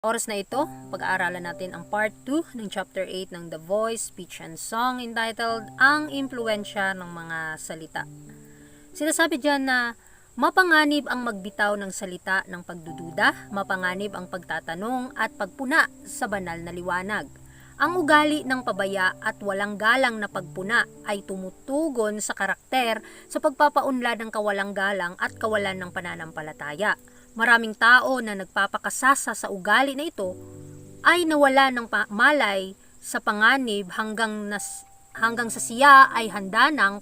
Oras na ito, pag-aaralan natin ang part 2 ng chapter 8 ng The Voice, Speech and Song entitled Ang Impluensya ng Mga Salita. Sinasabi diyan na mapanganib ang magbitaw ng salita ng pagdududa, mapanganib ang pagtatanong at pagpuna sa banal na liwanag. Ang ugali ng pabaya at walang galang na pagpuna ay tumutugon sa karakter sa pagpapaunlad ng kawalang galang at kawalan ng pananampalataya. Maraming tao na nagpapakasasa sa ugali na ito ay nawala ng malay sa panganib hanggang sa siya ay handa ng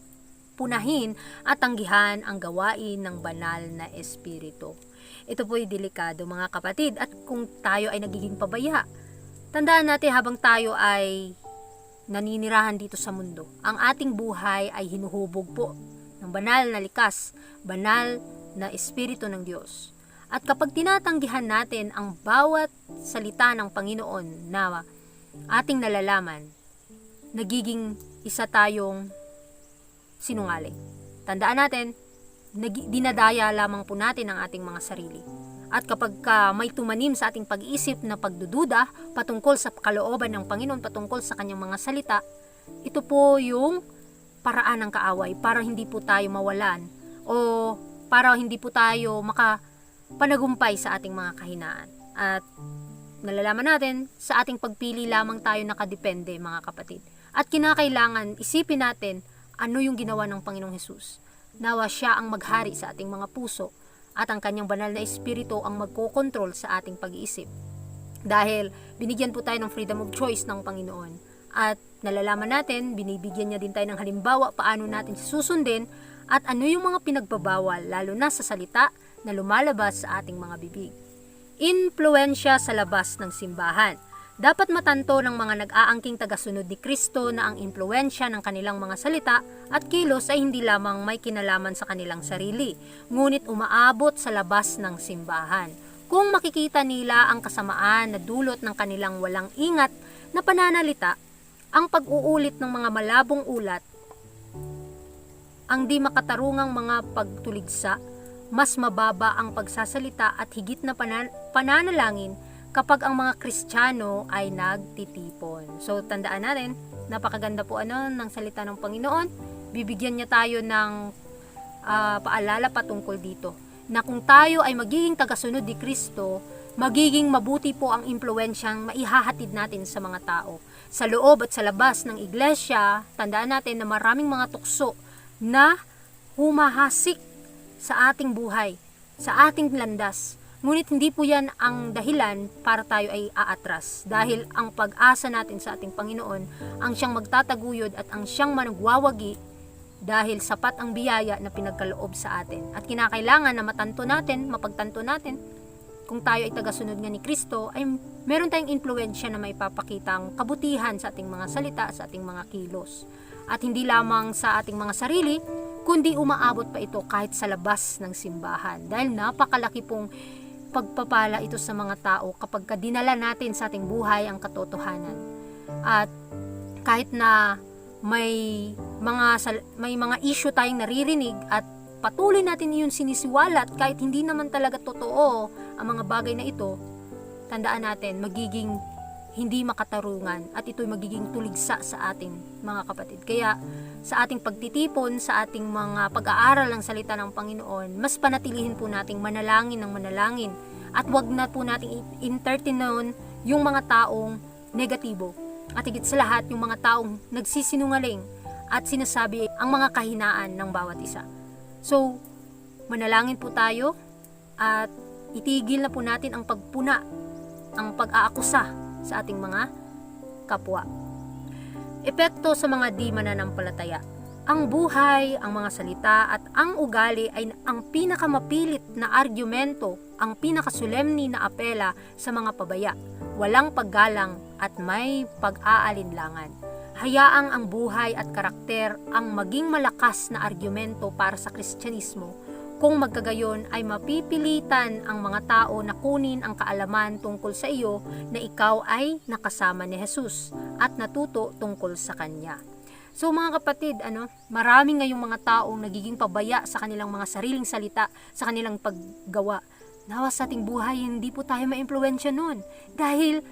punahin at tanggihan ang gawain ng banal na espiritu. Ito po'y delikado mga kapatid, at kung tayo ay nagiging pabaya, tandaan natin habang tayo ay naninirahan dito sa mundo, ang ating buhay ay hinuhubog po ng banal na likas, banal na espiritu ng Diyos. At kapag tinatanggihan natin ang bawat salita ng Panginoon na ating nalalaman, nagiging isa tayong sinungaling. Tandaan natin, dinadaya lamang po natin ang ating mga sarili. At kapag may tumanim sa ating pag-iisip na pagdududa patungkol sa kalooban ng Panginoon, patungkol sa kanyang mga salita, ito po yung paraan ng kaaway para hindi po tayo mawalan o para hindi po tayo panagumpay sa ating mga kahinaan. At nalalaman natin, sa ating pagpili lamang tayo nakadepende mga kapatid. At kinakailangan isipin natin ano yung ginawa ng Panginoong Hesus. Nawa siya ang maghari sa ating mga puso at ang kanyang banal na espiritu ang magkokontrol sa ating pag-iisip. Dahil binigyan po tayo ng freedom of choice ng Panginoon. At nalalaman natin, binibigyan niya din tayo ng halimbawa paano natin susundin at ano yung mga pinagbabawal lalo na sa salita na lumalabas sa ating mga bibig. Impluensya sa labas ng simbahan. Dapat matanto ng mga nag-aangking tagasunod ni Kristo na ang impluensya ng kanilang mga salita at kilos ay hindi lamang may kinalaman sa kanilang sarili, ngunit umaabot sa labas ng simbahan. Kung makikita nila ang kasamaan na dulot ng kanilang walang ingat na pananalita, ang pag-uulit ng mga malabong ulat, ang di makatarungang mga pagtuligsa, mas mababa ang pagsasalita at higit na pananalangin kapag ang mga Kristiyano ay nagtitipon. So tandaan natin, napakaganda po ng salita ng Panginoon. Bibigyan niya tayo ng paalala patungkol dito, na kung tayo ay magiging tagasunod ni Kristo, magiging mabuti po ang impluensyang maihahatid natin sa mga tao. Sa loob at sa labas ng iglesia, tandaan natin na maraming mga tukso na humahasik sa ating buhay, sa ating landas. Ngunit hindi po yan ang dahilan para tayo ay aatras. Dahil ang pag-asa natin sa ating Panginoon, ang siyang magtataguyod at ang siyang managwawagi, dahil sapat ang biyaya na pinagkaloob sa atin. At kinakailangan na mapagtanto natin, kung tayo ay tagasunod nga ni Kristo, ay meron tayong impluensya na maipapakitang kabutihan sa ating mga salita, sa ating mga kilos. At hindi lamang sa ating mga sarili, kundi umaabot pa ito kahit sa labas ng simbahan. Dahil napakalaki pong pagpapala ito sa mga tao kapag dinala natin sa ating buhay ang katotohanan. At kahit na may mga issue tayong naririnig at patuloy natin iyon sinisiwalat kahit hindi naman talaga totoo ang mga bagay na ito, tandaan natin, magiging hindi makatarungan at ito'y magiging tuligsa sa ating mga kapatid. Kaya sa ating pagtitipon, sa ating mga pag-aaral ng salita ng Panginoon, mas panatilihin po nating manalangin ng manalangin at wag na po nating entertain yung mga taong negatibo at higit sa lahat yung mga taong nagsisinungaling at sinasabi ang mga kahinaan ng bawat isa. So, manalangin po tayo at itigil na po natin ang pagpuna, ang pag-aakusa sa ating mga kapwa. Epekto sa mga di mananampalataya. Ang buhay, ang mga salita at ang ugali ay ang pinakamapilit na argumento, ang pinakasulemni na apela sa mga pabaya. Walang paggalang at may pag-aalinlangan. Hayaang ang buhay at karakter ang maging malakas na argumento para sa Kristyanismo. Kung magkagayon ay mapipilitan ang mga tao na kunin ang kaalaman tungkol sa iyo na ikaw ay nakasama ni Jesus at natuto tungkol sa Kanya. So mga kapatid, maraming ngayong mga taong nagiging pabaya sa kanilang mga sariling salita, sa kanilang paggawa. Nawa sa ating buhay, hindi po tayo maimpluwensya nun. Dahil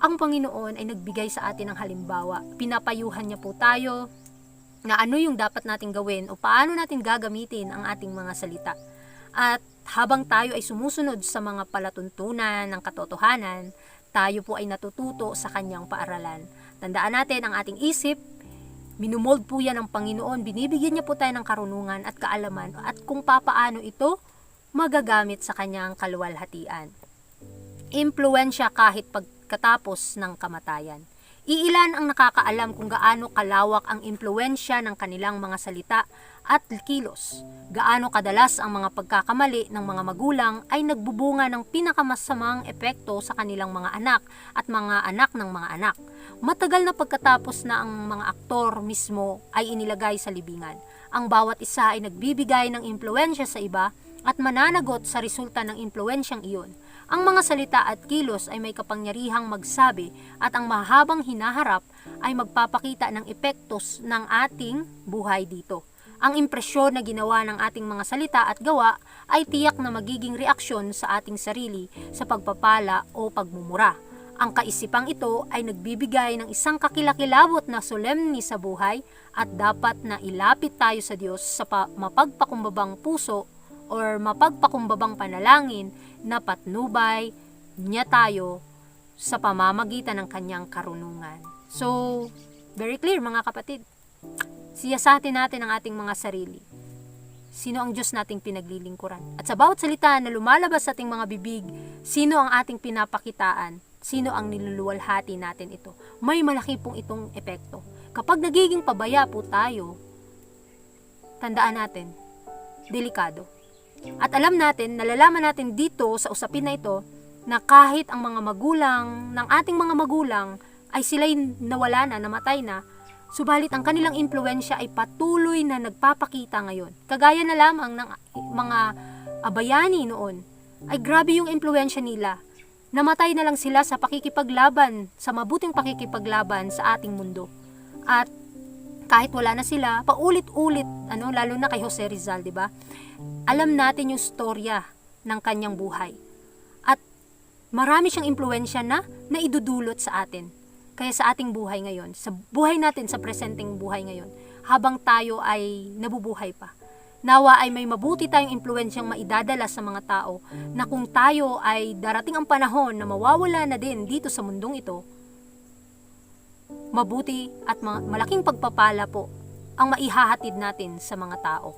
ang Panginoon ay nagbigay sa atin ng halimbawa. Pinapayuhan niya po tayo na ano yung dapat natin gawin o paano natin gagamitin ang ating mga salita. At habang tayo ay sumusunod sa mga palatuntunan ng katotohanan, tayo po ay natututo sa kanyang paaralan. Tandaan natin ang ating isip, minumold po yan ng Panginoon, binibigyan niya po tayo ng karunungan at kaalaman at kung papaano ito magagamit sa kanyang kaluwalhatian. Impluwensya kahit pagkatapos ng kamatayan. Iilan ang nakakaalam kung gaano kalawak ang impluwensya ng kanilang mga salita at kilos. Gaano kadalas ang mga pagkakamali ng mga magulang ay nagbubunga ng pinakamasamang epekto sa kanilang mga anak at mga anak ng mga anak. Matagal na pagkatapos na ang mga aktor mismo ay inilagay sa libingan. Ang bawat isa ay nagbibigay ng impluwensya sa iba at mananagot sa resulta ng impluwensyang iyon. Ang mga salita at kilos ay may kapangyarihang magsabi at ang mahabang hinaharap ay magpapakita ng epektos ng ating buhay dito. Ang impresyon na ginawa ng ating mga salita at gawa ay tiyak na magiging reaksyon sa ating sarili sa pagpapala o pagmumura. Ang kaisipang ito ay nagbibigay ng isang kakilakilabot na solemni sa buhay at dapat na ilapit tayo sa Diyos sa mapagpakumbabang puso or mapagpakumbabang panalangin na patnubay niya tayo sa pamamagitan ng kanyang karunungan. So, very clear mga kapatid. Siyasatin natin ang ating mga sarili. Sino ang Diyos nating pinaglilingkuran? At sa bawat salita na lumalabas sa ating mga bibig, sino ang ating pinapakitaan? Sino ang niluluwalhati natin ito? May malaki pong itong epekto. Kapag nagiging pabaya po tayo, tandaan natin, delikado. At alam natin, nalalaman natin dito sa usapin na ito, na kahit ang mga magulang, ng ating mga magulang, ay sila'y nawala na, namatay na, subalit ang kanilang impluwensya ay patuloy na nagpapakita ngayon. Kagaya na lamang ng mga abayani noon, ay grabe yung impluwensya nila. Namatay na lang sila sa pakikipaglaban, sa mabuting pakikipaglaban sa ating mundo. At kahit wala na sila, paulit-ulit, lalo na kay Jose Rizal, di ba? Alam natin yung storya ng kanyang buhay. At marami siyang impluwensya na idudulot sa atin. Kaya sa ating buhay ngayon, sa buhay natin, sa presenteng buhay ngayon, habang tayo ay nabubuhay pa. Nawa ay may mabuti tayong impluwensyang maidadala sa mga tao na kung tayo ay darating ang panahon na mawawala na din dito sa mundong ito, mabuti at malaking pagpapala po ang maihahatid natin sa mga tao.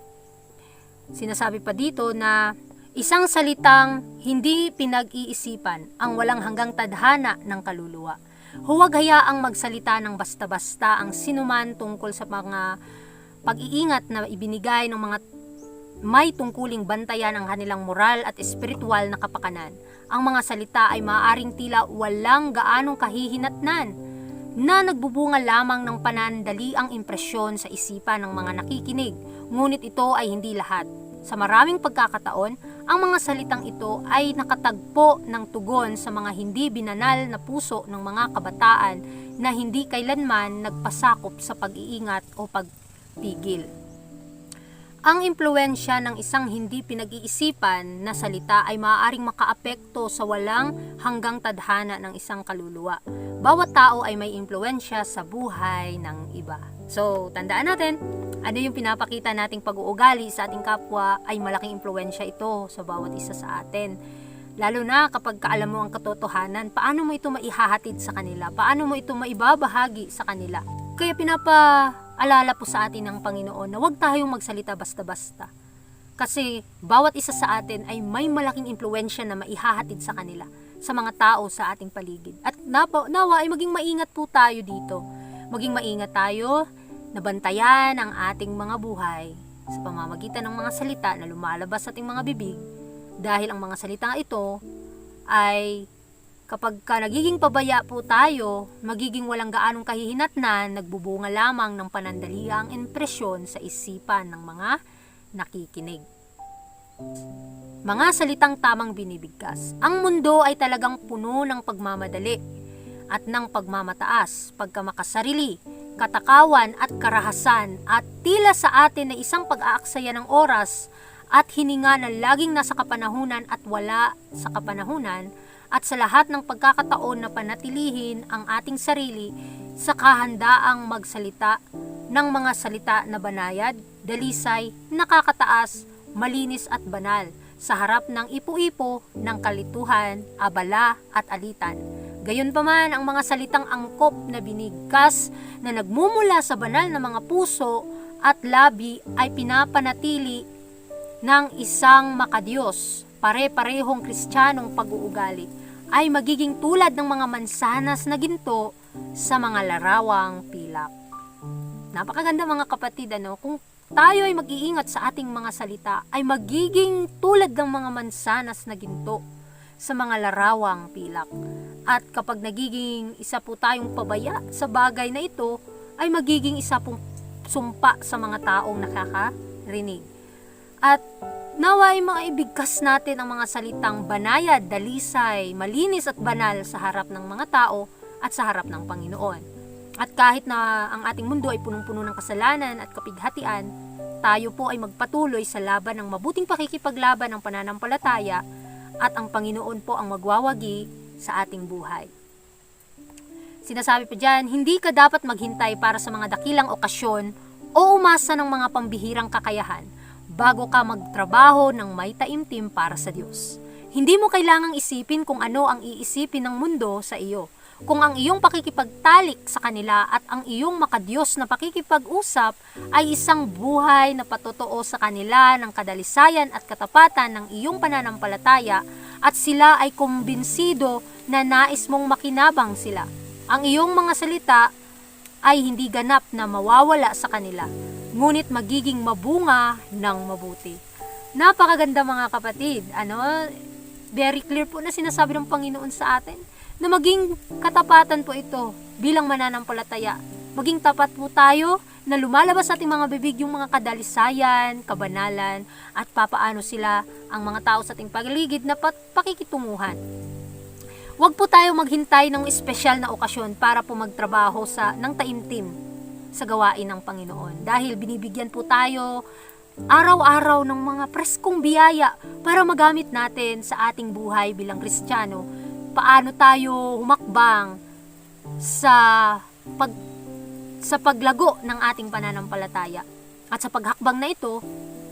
Sinasabi pa dito na isang salitang hindi pinag-iisipan ang walang hanggang tadhana ng kaluluwa. Huwag hayaang magsalita ng basta-basta ang sinuman tungkol sa mga pag-iingat na ibinigay ng mga may tungkuling bantayan ang kanilang moral at espiritual na kapakanan. Ang mga salita ay maaaring tila walang gaanong kahihinatnan na nagbubunga lamang ng panandaliang impresyon sa isipan ng mga nakikinig, ngunit ito ay hindi lahat. Sa maraming pagkakataon, ang mga salitang ito ay nakatagpo ng tugon sa mga hindi binanal na puso ng mga kabataan na hindi kailanman nagpasakop sa pag-iingat o pagpigil. Ang impluwensya ng isang hindi pinag-iisipan na salita ay maaaring makaapekto sa walang hanggang tadhana ng isang kaluluwa. Bawat tao ay may impluwensya sa buhay ng iba. So, tandaan natin, ano yung pinapakita nating pag-uugali sa ating kapwa ay malaking impluwensya ito sa bawat isa sa atin. Lalo na kapag kaalam mo ang katotohanan, paano mo ito maihahatid sa kanila? Paano mo ito maibabahagi sa kanila? Kaya pinapaalala po sa atin ng Panginoon na huwag tayong magsalita basta-basta. Kasi bawat isa sa atin ay may malaking impluwensya na maihahatid sa kanila, sa mga tao sa ating paligid. At nawa ay maging maingat po tayo dito. Maging maingat tayo na bantayan ang ating mga buhay sa pamamagitan ng mga salita na lumalabas sa ating mga bibig. Dahil ang mga salita ito ay kapag nagiging pabaya po tayo, magiging walang gaanong kahihinatnan, nagbubunga lamang ng panandaliang impresyon sa isipan ng mga nakikinig. Mga salitang tamang binibigkas. Ang mundo ay talagang puno ng pagmamadali at ng pagmamataas, pagkamakasarili, katakawan at karahasan at tila sa atin na isang pag-aaksaya ng oras at hininga na laging nasa kapanahunan at wala sa kapanahunan, at sa lahat ng pagkakataon na panatilihin ang ating sarili sa kahandaang magsalita ng mga salita na banayad, dalisay, nakakataas, malinis at banal sa harap ng ipo-ipo ng kalituhan, abala at alitan. Gayunpaman, ang mga salitang angkop na binigkas na nagmumula sa banal na mga puso at labi ay pinapanatili ng isang makadiyos, pare-parehong kristyanong pag-uugali, ay magiging tulad ng mga mansanas na ginto sa mga larawang pilak. Napakaganda mga kapatid, kung tayo ay mag-iingat sa ating mga salita, ay magiging tulad ng mga mansanas na ginto sa mga larawang pilak. At kapag nagiging isa po tayong pabaya sa bagay na ito, ay magiging isa pong sumpa sa mga taong nakakarinig. At nawa ay maibigkas natin ang mga salitang banayad, dalisay, malinis at banal sa harap ng mga tao at sa harap ng Panginoon. At kahit na ang ating mundo ay punong-puno ng kasalanan at kapighatian, tayo po ay magpatuloy sa laban ng mabuting pakikipaglaban ng pananampalataya at ang Panginoon po ang magwawagi sa ating buhay. Sinasabi pa dyan, hindi ka dapat maghintay para sa mga dakilang okasyon o umasa ng mga pambihirang kakayahan bago ka magtrabaho ng may taimtim para sa Diyos. Hindi mo kailangang isipin kung ano ang iisipin ng mundo sa iyo. Kung ang iyong pakikipagtalik sa kanila at ang iyong makadiyos na pakikipag-usap ay isang buhay na patotoo sa kanila ng kadalisayan at katapatan ng iyong pananampalataya at sila ay kumbinsido na nais mong makinabang sila. Ang iyong mga salita ay hindi ganap na mawawala sa kanila, ngunit magiging mabunga ng mabuti. Napakaganda mga kapatid, very clear po na sinasabi ng Panginoon sa atin na maging katapatan po ito bilang mananampalataya. Maging tapat po tayo na lumalabas sa ating mga bibig yung mga kadalisayan, kabanalan, at papaano sila ang mga tao sa ating paligid na pakikitunguhan. Huwag po tayo maghintay ng espesyal na okasyon para po magtrabaho ng taimtim sa gawain ng Panginoon. Dahil binibigyan po tayo araw-araw ng mga preskong biyaya para magamit natin sa ating buhay bilang Kristiyano. Paano tayo humakbang sa paglago ng ating pananampalataya. At sa paghakbang na ito,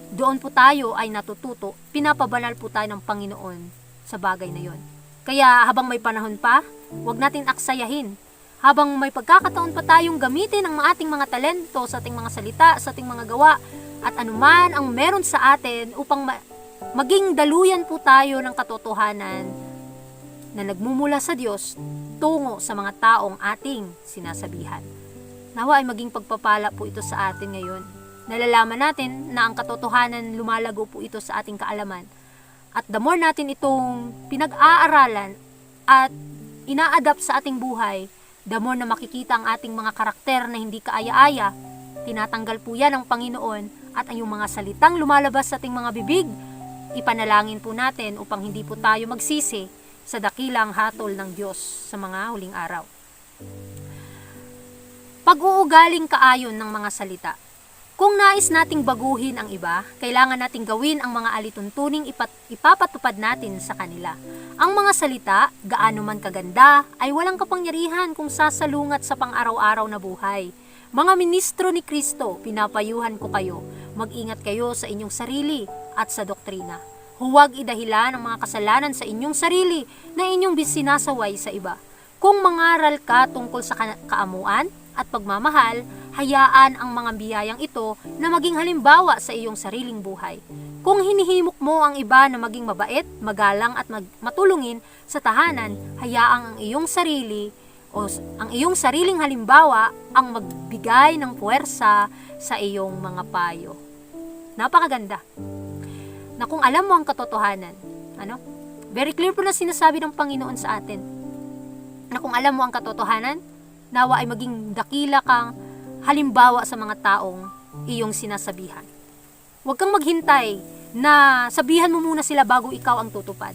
doon po tayo ay natututo, pinapabanal po tayo ng Panginoon sa bagay na yon. Kaya habang may panahon pa, huwag natin aksayahin. Habang may pagkakataon pa tayong gamitin ang ating mga talento sa ating mga salita, sa ating mga gawa, at anuman ang meron sa atin upang maging daluyan po tayo ng katotohanan na nagmumula sa Diyos tungo sa mga taong ating sinasabihan. Nawa ay maging pagpapala po ito sa atin ngayon. Nalalaman natin na ang katotohanan lumalago po ito sa ating kaalaman. At the more natin itong pinag-aaralan at ina-adapt sa ating buhay, the more na makikita ang ating mga karakter na hindi kaaya-aya, tinatanggal po yan ng Panginoon at ang yung mga salitang lumalabas sa ating mga bibig, ipanalangin po natin upang hindi po tayo magsisi sa dakilang hatol ng Diyos sa mga huling araw. Pag-uugaling kaayon ng mga salita. Kung nais nating baguhin ang iba, kailangan nating gawin ang mga alituntuning ipapatupad natin sa kanila. Ang mga salita, gaano man kaganda, ay walang kapangyarihan kung sasalungat sa pang-araw-araw na buhay. Mga ministro ni Kristo, pinapayuhan ko kayo, mag-ingat kayo sa inyong sarili at sa doktrina. Huwag idahilan ang mga kasalanan sa inyong sarili na inyong sinasaway sa iba. Kung mangaral ka tungkol sa kaamuan at pagmamahal, hayaan ang mga biyayang ito na maging halimbawa sa iyong sariling buhay. Kung hinihimok mo ang iba na maging mabait, magalang at matulungin sa tahanan, hayaang ang iyong sarili o ang iyong sariling halimbawa ang magbigay ng puwersa sa iyong mga payo. Napakaganda. Na kung alam mo ang katotohanan, very clear po na sinasabi ng Panginoon sa atin, na kung alam mo ang katotohanan, nawa ay maging dakila kang halimbawa sa mga taong iyong sinasabihan. Huwag kang maghintay na sabihan mo muna sila bago ikaw ang tutupad.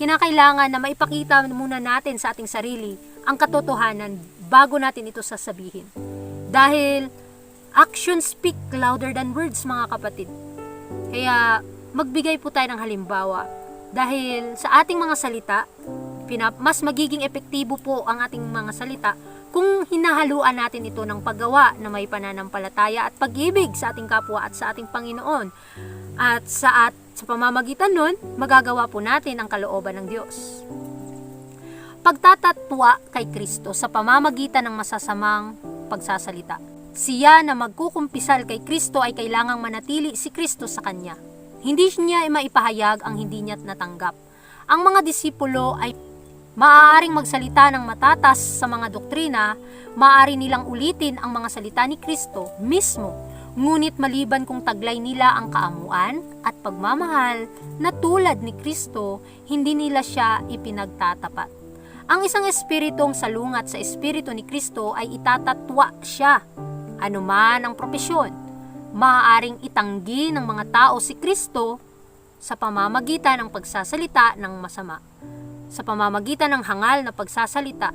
Kinakailangan na maipakita muna natin sa ating sarili ang katotohanan bago natin ito sasabihin. Dahil actions speak louder than words, mga kapatid. Kaya magbigay po tayo ng halimbawa. Dahil sa ating mga salita, mas magiging epektibo po ang ating mga salita kung hinahaluan natin ito ng paggawa na may pananampalataya at pag-ibig sa ating kapwa at sa ating Panginoon. At sa pamamagitan nun, magagawa po natin ang kalooban ng Diyos. Pagtatatwa kay Kristo sa pamamagitan ng masasamang pagsasalita. Siya na magkukumpisal kay Kristo ay kailangang manatili si Kristo sa kanya. Hindi niya maipahayag ang hindi niya natanggap. Ang mga disipulo ay maaaring magsalita ng matatas sa mga doktrina, maaari nilang ulitin ang mga salita ni Kristo mismo, ngunit maliban kung taglay nila ang kaamuan at pagmamahal na tulad ni Kristo, hindi nila siya ipinagtatapat. Ang isang espiritong salungat sa espiritu ni Kristo ay itatatwa siya. Anuman ang propesyon, maaaring itanggi ng mga tao si Kristo sa pamamagitan ng pagsasalita ng masama, sa pamamagitan ng hangal na pagsasalita,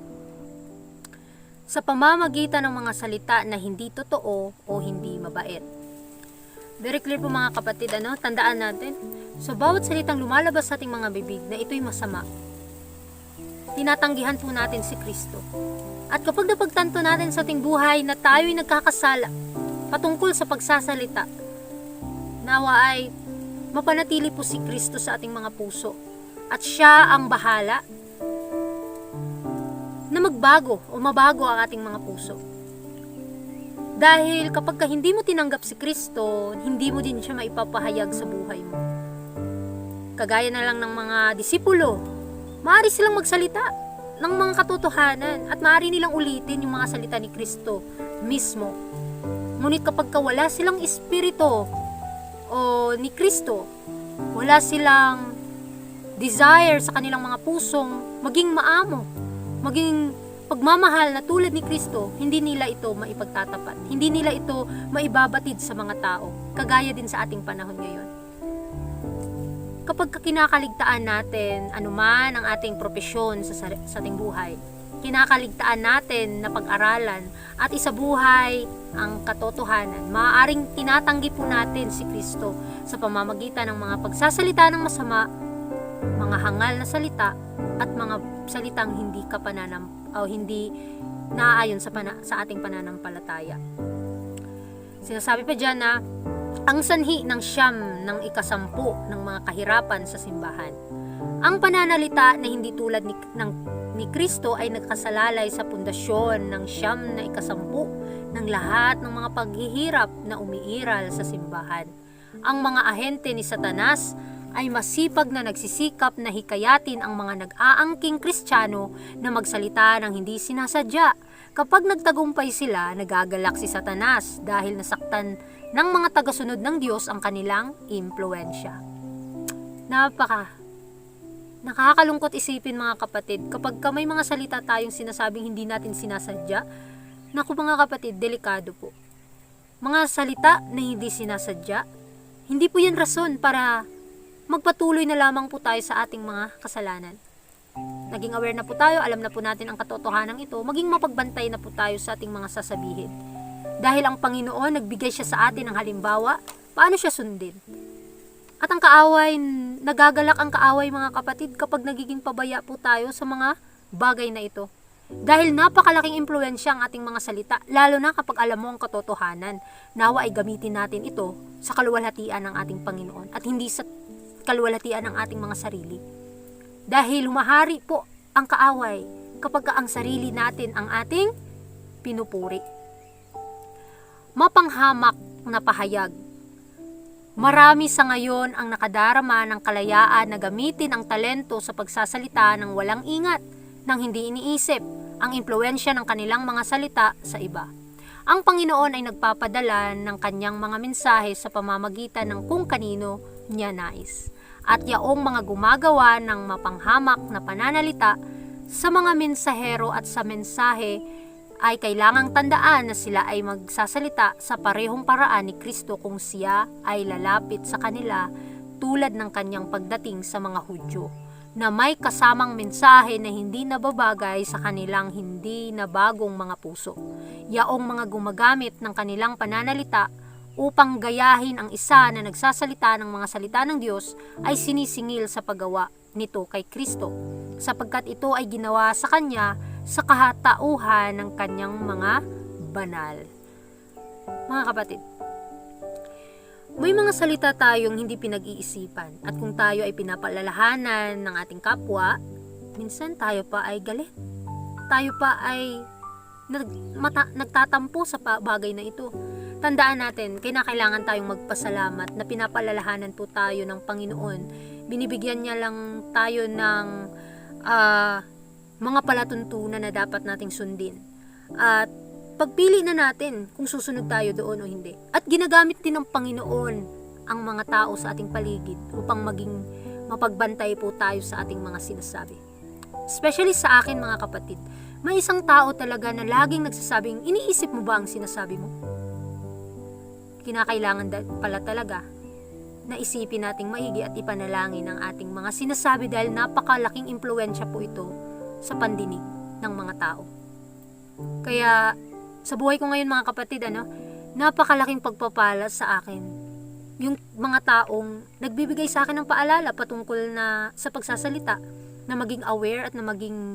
sa pamamagitan ng mga salita na hindi totoo o hindi mabait. Very clear po mga kapatid, tandaan natin, so bawat salitang lumalabas sa ating mga bibig na ito'y masama, tinatanggihan po natin si Kristo. At kapag napagtanto natin sa ating buhay na tayo'y nagkakasala patungkol sa pagsasalita, nawa ay mapanatili po si Kristo sa ating mga puso at siya ang bahala na magbago o mabago ang ating mga puso. Dahil kapag hindi mo tinanggap si Kristo, hindi mo din siya maipapahayag sa buhay mo. Kagaya na lang ng mga disipulo, maaari silang magsalita ng mga katotohanan at maaari nilang ulitin yung mga salita ni Kristo mismo. Ngunit kapag wala silang espiritu o ni Kristo, wala silang desire sa kanilang mga pusong maging maamo, maging pagmamahal na tulad ni Kristo, hindi nila ito maipagtatapat. Hindi nila ito maibabatid sa mga tao, kagaya din sa ating panahon ngayon. Kapag kinakaligtaan natin anuman ang ating propesyon sa ating buhay, kinakaligtaan natin na pag-aralan at isabuhay ang katotohanan, maaaring tinatanggi po natin si Kristo sa pamamagitan ng mga pagsasalita ng masama, mga hangal na salita, at mga salitang hindi hindi naaayon sa ating pananampalataya. Sinasabi pa dyan na ang sanhi ng siyam ng ikasampu ng mga kahirapan sa simbahan. Ang pananalita na hindi tulad ni Kristo ay nagkasalalay sa pundasyon ng siyam na ikasampu ng lahat ng mga paghihirap na umiiral sa simbahan. Ang mga ahente ni Satanas ay masipag na nagsisikap na hikayatin ang mga nag-aangking Kristiyano na magsalita ng hindi sinasadya. Kapag nagtagumpay sila, nagagalak si Satanas dahil nasaktan ng mga tagasunod ng Diyos ang kanilang impluensya. Nakakalungkot isipin mga kapatid, kapag may mga salita tayong sinasabing hindi natin sinasadya, naku mga kapatid, delikado po. Mga salita na hindi sinasadya, hindi po yan rason para magpatuloy na lamang po tayo sa ating mga kasalanan. Naging aware na po tayo, alam na po natin ang katotohanan ito, maging mapagbantay na po tayo sa ating mga sasabihin. Dahil ang Panginoon, nagbigay siya sa atin ng halimbawa, paano siya sundin? At ang kaaway, nagagalak ang kaaway mga kapatid kapag nagiging pabaya po tayo sa mga bagay na ito. Dahil napakalaking impluwensya ang ating mga salita, lalo na kapag alam mo ang katotohanan. Nawa ay gamitin natin ito sa kaluwalhatian ng ating Panginoon at hindi sa kaluwalhatian ng ating mga sarili. Dahil humahari po ang kaaway kapag ang sarili natin ang ating pinupuri. Mapanghamak na pahayag. Marami sa ngayon ang nakadarama ng kalayaan na gamitin ang talento sa pagsasalita ng walang ingat, nang hindi iniisip ang impluwensya ng kanilang mga salita sa iba. Ang Panginoon ay nagpapadala ng kanyang mga mensahe sa pamamagitan ng kung kanino niya nais. At yaong mga gumagawa ng mapanghamak na pananalita sa mga mensahero at sa mensahe ay kailangang tandaan na sila ay magsasalita sa parehong paraan ni Kristo kung siya ay lalapit sa kanila tulad ng kanyang pagdating sa mga Hudyo, na may kasamang mensahe na hindi nababagay sa kanilang hindi nabagong mga puso. Yaong mga gumagamit ng kanilang pananalita upang gayahin ang isa na nagsasalita ng mga salita ng Diyos ay sinisingil sa paggawa nito kay Kristo, sapagkat ito ay ginawa sa Kanya sa kahatauhan ng Kanyang mga banal. Mga kapatid, may mga salita tayong hindi pinag-iisipan, at kung tayo ay pinapalalahanan ng ating kapwa, minsan tayo pa ay galit. Tayo pa ay nagtatampo sa bagay na ito. Tandaan natin, kinakailangan tayong magpasalamat na pinapalalahanan po tayo ng Panginoon. Binibigyan niya lang tayo ng mga palatuntunan na dapat nating sundin. At pagpili na natin kung susunod tayo doon o hindi. At ginagamit din ng Panginoon ang mga tao sa ating paligid upang maging mapagbantay po tayo sa ating mga sinasabi. Especially sa akin, mga kapatid, may isang tao talaga na laging nagsasabing, iniisip mo ba ang sinasabi mo? Kinakailangan pala talaga na isipin nating maigi at ipanalangin ang ating mga sinasabi dahil napakalaking impluwensya po ito sa pandinig ng mga tao. Kaya sa buhay ko ngayon, mga kapatid, napakalaking pagpapala sa akin yung mga taong nagbibigay sa akin ng paalala patungkol na sa pagsasalita, na maging aware at na maging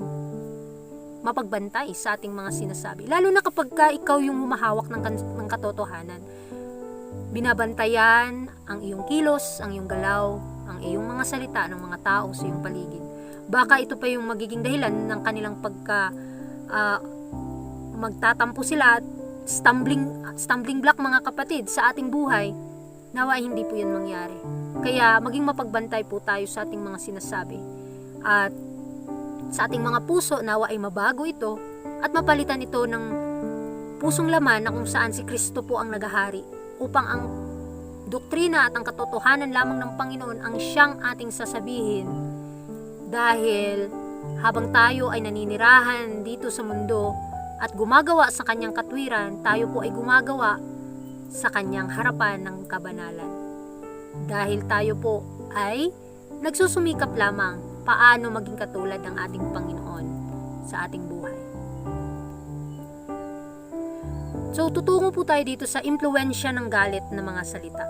mapagbantay sa ating mga sinasabi. Lalo na kapag ikaw yung humahawak ng katotohanan. Binabantayan ang iyong kilos, ang iyong galaw, ang iyong mga salita ng mga tao sa iyong paligid. Baka ito pa yung magiging dahilan ng kanilang magtatampo sila at stumbling block, mga kapatid, sa ating buhay. Nawa hindi po yan mangyari. Kaya maging mapagbantay po tayo sa ating mga sinasabi. At sa ating mga puso, nawa ay mabago ito at mapalitan ito ng pusong laman na kung saan si Kristo po ang naghahari, upang ang doktrina at ang katotohanan lamang ng Panginoon ang siyang ating sasabihin. Dahil habang tayo ay naninirahan dito sa mundo at gumagawa sa kanyang katwiran, tayo po ay gumagawa sa kanyang harapan ng kabanalan. Dahil tayo po ay nagsusumikap lamang paano maging katulad ng ating Panginoon sa ating buhay. So, tutungo po tayo dito sa impluwensya ng galit na mga salita.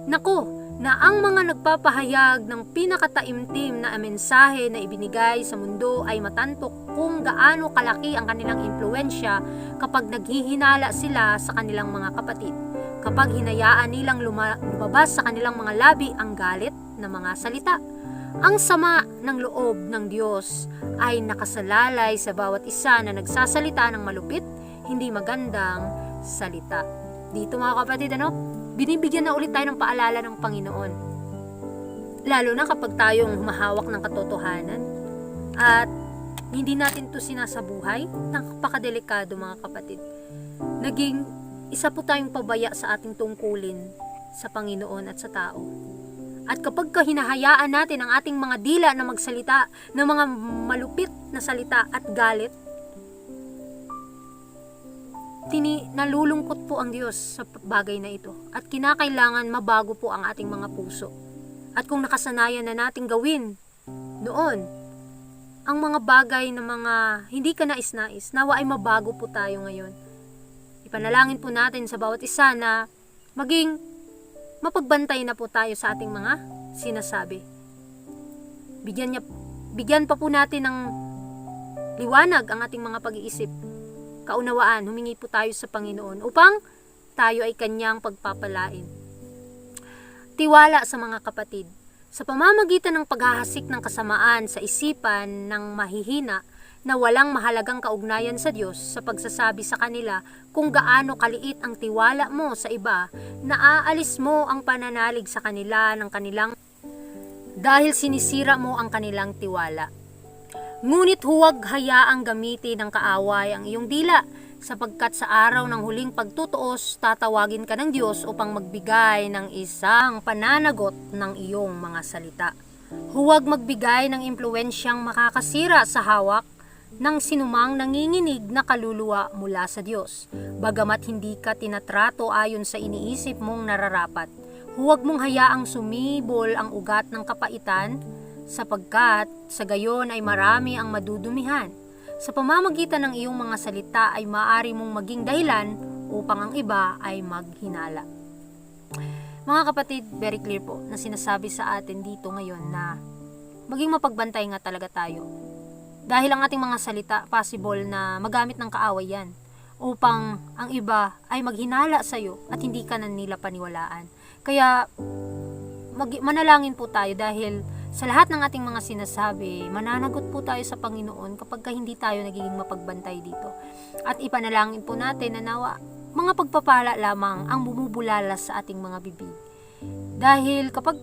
Nako, na ang mga nagpapahayag ng pinakataimtim na mensahe na ibinigay sa mundo ay matantok kung gaano kalaki ang kanilang impluwensya kapag naghihinala sila sa kanilang mga kapatid. Kapag hinayaan nilang lumabas sa kanilang mga labi ang galit na mga salita. Ang sama ng loob ng Diyos ay nakasalalay sa bawat isa na nagsasalita ng malupit, hindi magandang salita. Dito, mga kapatid, binibigyan na ulit tayo ng paalala ng Panginoon. Lalo na kapag tayong humahawak ng katotohanan at hindi natin to sinasabuhay, napakadelikado, mga kapatid. Naging isa po tayong pabaya sa ating tungkulin sa Panginoon at sa tao. At kapag hinahayaan natin ang ating mga dila na magsalita ng mga malupit na salita at galit, nalulungkot po ang Diyos sa bagay na ito. At kinakailangan mabago po ang ating mga puso. At kung nakasanayan na nating gawin noon, ang mga bagay na mga hindi ka nais-nais, nawa ay mabago po tayo ngayon. Ipanalangin po natin sa bawat isa na maging mapagbantay na po tayo sa ating mga sinasabi. Bigyan pa po natin ng liwanag ang ating mga pag-iisip. Kaunawaan, humingi po tayo sa Panginoon upang tayo ay kanyang pagpapalain. Tiwala sa mga kapatid. Sa pamamagitan ng paghahasik ng kasamaan sa isipan ng mahihina na walang mahalagang kaugnayan sa Diyos, sa pagsasabi sa kanila kung gaano kaliit ang tiwala mo sa iba, naaalis mo ang pananalig sa kanila ng kanilang dahil sinisira mo ang kanilang tiwala. Ngunit huwag hayaang gamitin ng kaaway ang iyong dila, sapagkat sa araw ng huling pagtutuos, tatawagin ka ng Diyos upang magbigay ng isang pananagot ng iyong mga salita. Huwag magbigay ng impluwensyang makakasira sa hawak ng sinumang nanginginig na kaluluwa mula sa Diyos. Bagamat hindi ka tinatrato ayon sa iniisip mong nararapat, huwag mong hayaang sumibol ang ugat ng kapaitan, sapagkat sa gayon ay marami ang madudumihan. Sa pamamagitan ng iyong mga salita ay maaari mong maging dahilan upang ang iba ay maghinala. Mga kapatid, very clear po na sinasabi sa atin dito ngayon na maging mapagbantay nga talaga tayo. Dahil ang ating mga salita, possible na magamit ng kaaway yan upang ang iba ay maghinala sa iyo at hindi ka na nila paniwalaan. Kaya manalangin po tayo dahil sa lahat ng ating mga sinasabi, mananagot po tayo sa Panginoon kapag hindi tayo nagiging mapagbantay dito. At ipanalangin po natin na nawa mga pagpapala lamang ang bumubulalas sa ating mga bibig. Dahil kapag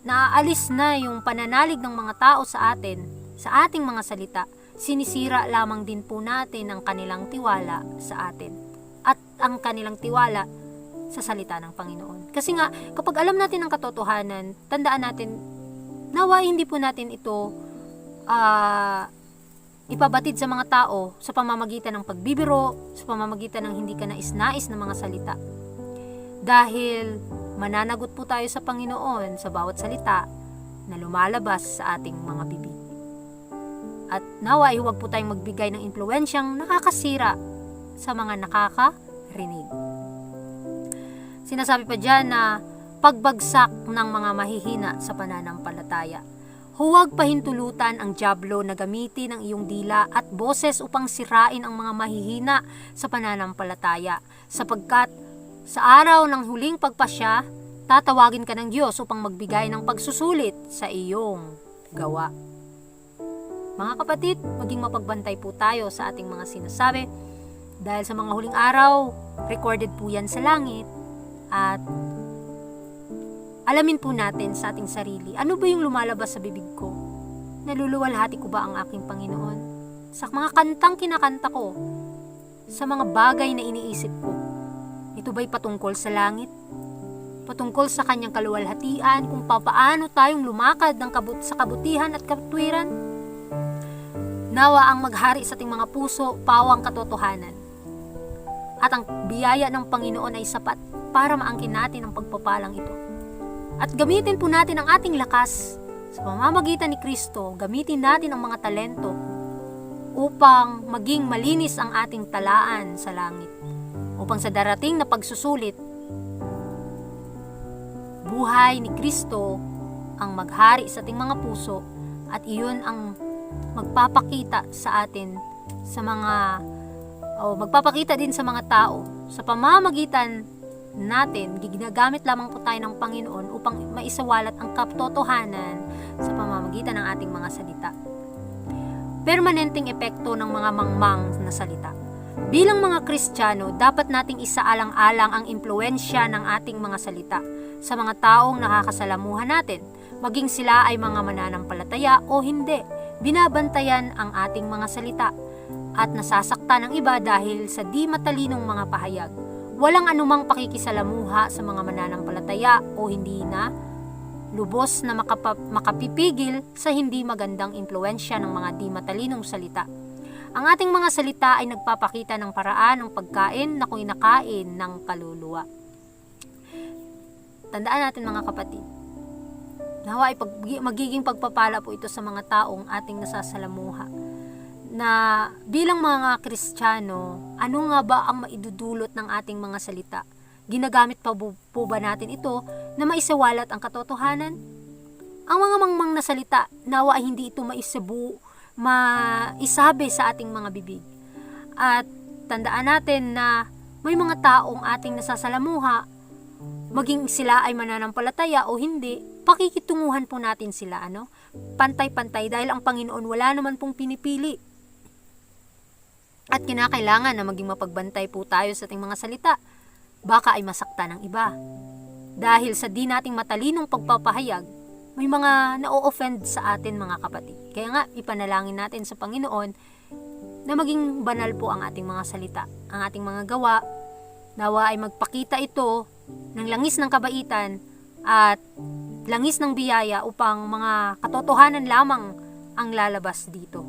naaalis na yung pananalig ng mga tao sa atin, sa ating mga salita, sinisira lamang din po natin ang kanilang tiwala sa atin at ang kanilang tiwala sa salita ng Panginoon. Kasi nga, kapag alam natin ang katotohanan, tandaan natin, nawa hindi po natin ito ipabatid sa mga tao sa pamamagitan ng pagbibiro, sa pamamagitan ng hindi ka nais-nais na mga salita. Dahil mananagot po tayo sa Panginoon sa bawat salita na lumalabas sa ating mga bibig. At nawa ay huwag po tayong magbigay ng impluwensyang nakakasira sa mga nakakarinig. Sinasabi pa dyan na pagbagsak ng mga mahihina sa pananampalataya. Huwag pahintulutan ang dyablo na gamitin ang iyong dila at boses upang sirain ang mga mahihina sa pananampalataya. Sapagkat sa araw ng huling pagpasya, tatawagin ka ng Diyos upang magbigay ng pagsusulit sa iyong gawa. Mga kapatid, maging mapagbantay po tayo sa ating mga sinasabi dahil sa mga huling araw, recorded po yan sa langit at alamin po natin sa ating sarili, ano ba yung lumalabas sa bibig ko? Naluluwalhati ko ba ang aking Panginoon? Sa mga kantang kinakanta ko, sa mga bagay na iniisip ko, ito ba'y patungkol sa langit? Patungkol sa kanyang kaluwalhatian, kung papaano tayong lumakad sa kabutihan at katwiran? Nawa ang maghari sa ating mga puso, pawang katotohanan. At ang biyaya ng Panginoon ay sapat para maangkin natin ang pagpapalang ito. At gamitin po natin ang ating lakas sa pamamagitan ni Kristo, gamitin natin ang mga talento upang maging malinis ang ating talaan sa langit. Upang sa darating na pagsusulit, buhay ni Kristo ang maghari sa ating mga puso at iyon ang magpapakita sa atin sa magpapakita din sa mga tao sa pamamagitan natin. Ginagamit lamang po tayo ng Panginoon upang maisawalat ang katotohanan sa pamamagitan ng ating mga salita. Permanenteng epekto ng mga mangmang na salita. Bilang mga Kristiyano, dapat nating isaalang-alang ang impluwensya ng ating mga salita sa mga taong nakakasalamuhan natin, maging sila ay mga mananampalataya o hindi. Binabantayan ang ating mga salita at nasasaktan ng iba dahil sa di matalinong mga pahayag. Walang anumang pakikisalamuha sa mga mananampalataya o hindi na lubos na makapipigil sa hindi magandang impluwensya ng mga di matalinong salita. Ang ating mga salita ay nagpapakita ng paraan ng pagkain na kinakain ng kaluluwa. Tandaan natin mga kapatid, nawa ay magiging pagpapala po ito sa mga taong ating nasasalamuha. Na bilang mga Kristiyano, ano nga ba ang maidudulot ng ating mga salita? Ginagamit pa po ba natin ito na maisawalat ang katotohanan? Ang mga mangmang na salita, nawa ay hindi ito maisabi sa ating mga bibig. At tandaan natin na may mga taong ating nasasalamuha, maging sila ay mananampalataya o hindi, pakikitunguhan po natin sila, pantay-pantay, dahil ang Panginoon wala naman pong pinipili. At kinakailangan na maging mapagbantay po tayo sa ating mga salita, baka ay masakta ng iba. Dahil sa di nating matalinong pagpapahayag, may mga na-offend sa atin mga kapatid. Kaya nga, ipanalangin natin sa Panginoon na maging banal po ang ating mga salita, ang ating mga gawa, nawa ay magpakita ito ng langis ng kabaitan at langis ng biyaya upang mga katotohanan lamang ang lalabas dito.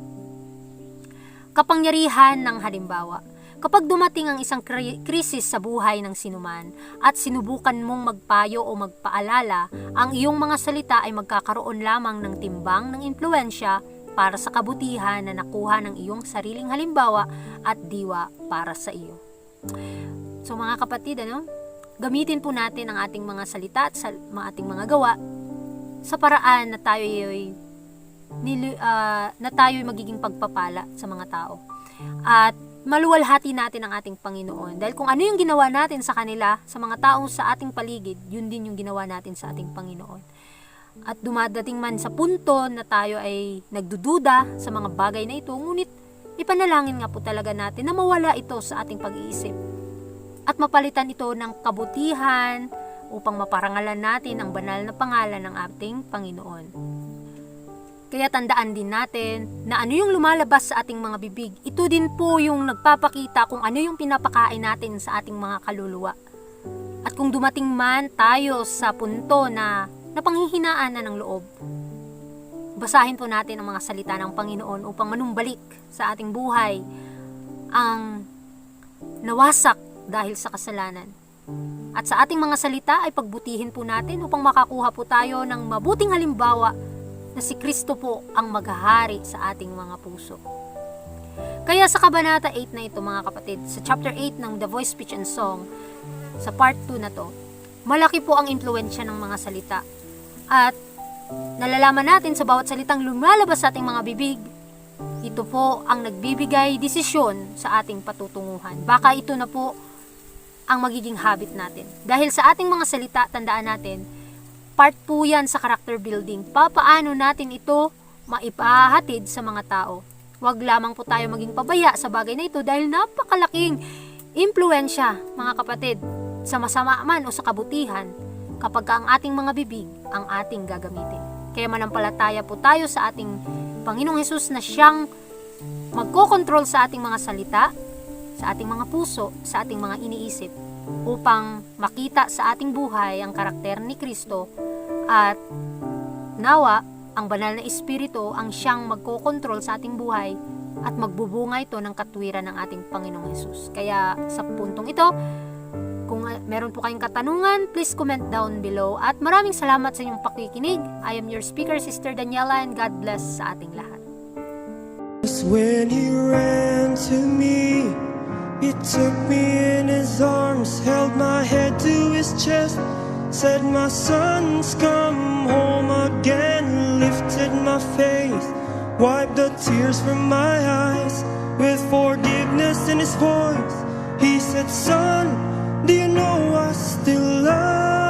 Kapangyarihan ng halimbawa. Kapag dumating ang isang krisis sa buhay ng sinuman at sinubukan mong magpayo o magpaalala, ang iyong mga salita ay magkakaroon lamang ng timbang ng impluwensya para sa kabutihan na nakuha ng iyong sariling halimbawa at diwa para sa iyo. So mga kapatid, gamitin po natin ang ating mga salita at ating mga gawa sa paraan na tayo'y magiging pagpapala sa mga tao. At maluwalhati natin ang ating Panginoon. Dahil kung ano yung ginawa natin sa kanila, sa mga taong sa ating paligid, yun din yung ginawa natin sa ating Panginoon. At dumadating man sa punto na tayo ay nagdududa sa mga bagay na ito, ngunit ipanalangin nga po talaga natin na mawala ito sa ating pag-iisip. At mapalitan ito ng kabutihan upang maparangalan natin ang banal na pangalan ng ating Panginoon. Kaya tandaan din natin na ano yung lumalabas sa ating mga bibig, ito din po yung nagpapakita kung ano yung pinapakain natin sa ating mga kaluluwa. At kung dumating man tayo sa punto na napanghihinaan na ng loob, basahin po natin ang mga salita ng Panginoon upang manumbalik sa ating buhay ang nawasak dahil sa kasalanan. At sa ating mga salita ay pagbutihin po natin upang makakuha po tayo ng mabuting halimbawa na si Kristo po ang maghahari sa ating mga puso. Kaya sa Kabanata 8 na ito mga kapatid, sa chapter 8 ng The Voice, Speech and Song, sa part 2 na to, malaki po ang impluwensya ng mga salita. At nalalaman natin sa bawat salitang lumalabas sa ating mga bibig, ito po ang nagbibigay desisyon sa ating patutunguhan. Baka ito na po ang magiging habit natin. Dahil sa ating mga salita, tandaan natin, part po yan sa character building. Papaano natin ito maipahatid sa mga tao. Huwag lamang po tayo maging pabaya sa bagay na ito dahil napakalaking impluwensya, mga kapatid, sa masama man o sa kabutihan kapag ang ating mga bibig ang ating gagamitin. Kaya manampalataya po tayo sa ating Panginoong Hesus na siyang magkokontrol sa ating mga salita, sa ating mga puso, sa ating mga iniisip upang makita sa ating buhay ang karakter ni Kristo at nawa ang banal na Espiritu ang siyang magkokontrol sa ating buhay at magbubunga ito ng katwiran ng ating Panginoong Hesus. Kaya sa puntong ito, kung meron po kayong katanungan, please comment down below. At maraming salamat sa inyong pakikinig. I am your speaker, Sister Daniela, and God bless sa ating lahat. When he ran to me, he took me in his arms, held my head to his chest, said, "My son's come home again," lifted my face, wiped the tears from my eyes, with forgiveness in his voice. He said, "Son, do you know I still love